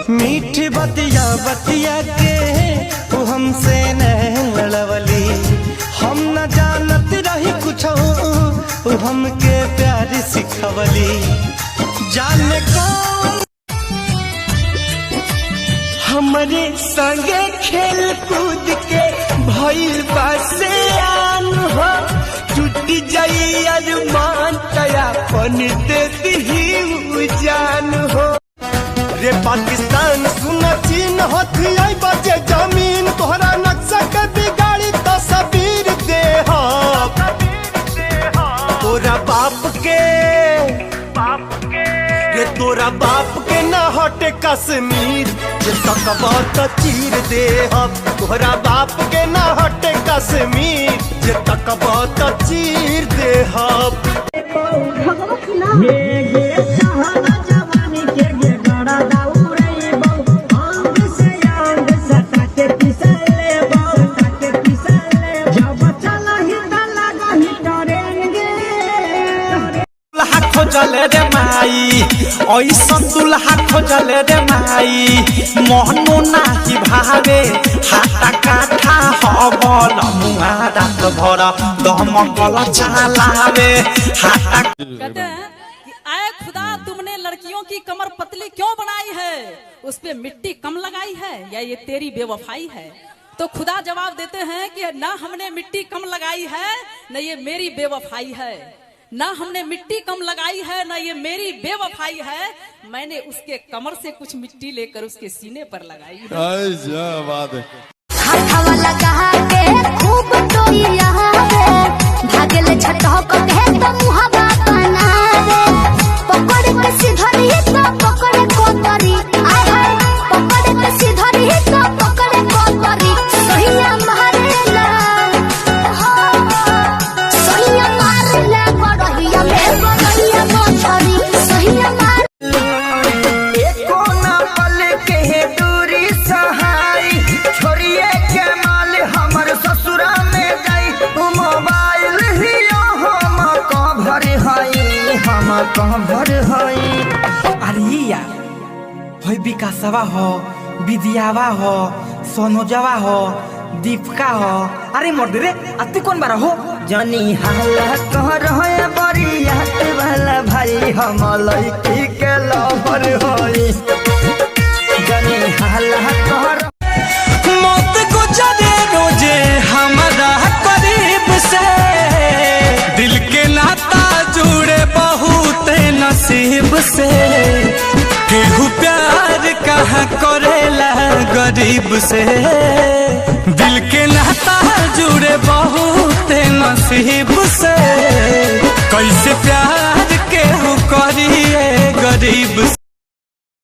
मीठी बतिया बतिया के तू हमसे नहीं लड़वली। हम न जानत रही कुछ तू हमके प्यार सिखवली। जाने कौन हमरे संगे खेल कूद के भइल बासे आन हो। टूटी जाई अरमान तया पन देती ही जान हो। रे पाकिस्तान सुना चीन होती आई बचे जमीन तोहरा नक्शा के बिगाड़ी तस्वीर दे हो। तोरा बाप के रे तोरा बाप के ना हटे कश्मीर जे तकबा त चीर दे हो। तोहरा बाप के ना हटे कश्मीर जे तकबा त चीर दे हो। खोजले रे माई ऐसा दुल्हा खोजले रे माई। मोहनो नाही भावे हाथा काठा हबल मुआ रात भर दमकल चलावे हाथा। कहते हैं कि आए खुदा तुमने लड़कियों की कमर पतली क्यों बनाई है, उस पे मिट्टी कम लगाई है या ये तेरी बेवफाई है। तो खुदा जवाब देते हैं कि ना हमने मिट्टी कम लगाई है न ये मेरी बेवफाई है। ना हमने मिट्टी कम लगाई है ना ये मेरी बेवफाई है। मैंने उसके कमर से कुछ मिट्टी लेकर उसके सीने पर लगाई है। भागल छटक के तो मुहावा बना रे। पकड़ के सिधरी तो पकड़ को तरी आहार। पकड़ के सिधरी तो पकड़ को तरी सहिया मारेला सहिया मारेला गड़हिया में गड़हिया मोछरी सहिया मार। एको ना पल के दूरी सहाय छोड़िए के माल हमर ससुरा में जाई। मोबाइल ही हम कभर हई हम कभर हई। अरे यार होय विकासवा हो विद्यावा हो सोनोजवा हो दीपका हो। अरे मोर रे अति कौन बारा हो जनी हाला कह रहे बरिया वाला भाई हम लड़की के लवर हई। जनी हाला कह मौत गुजरे रोजे हमारा करीब से। दिल के नाता जुड़े बहुत नसीब से। केहू प्यार कहाँ करेला गरीब से। दिल के नाता जुड़े बहुत नसीब से। कैसे प्यार केहू करिए गरीब से।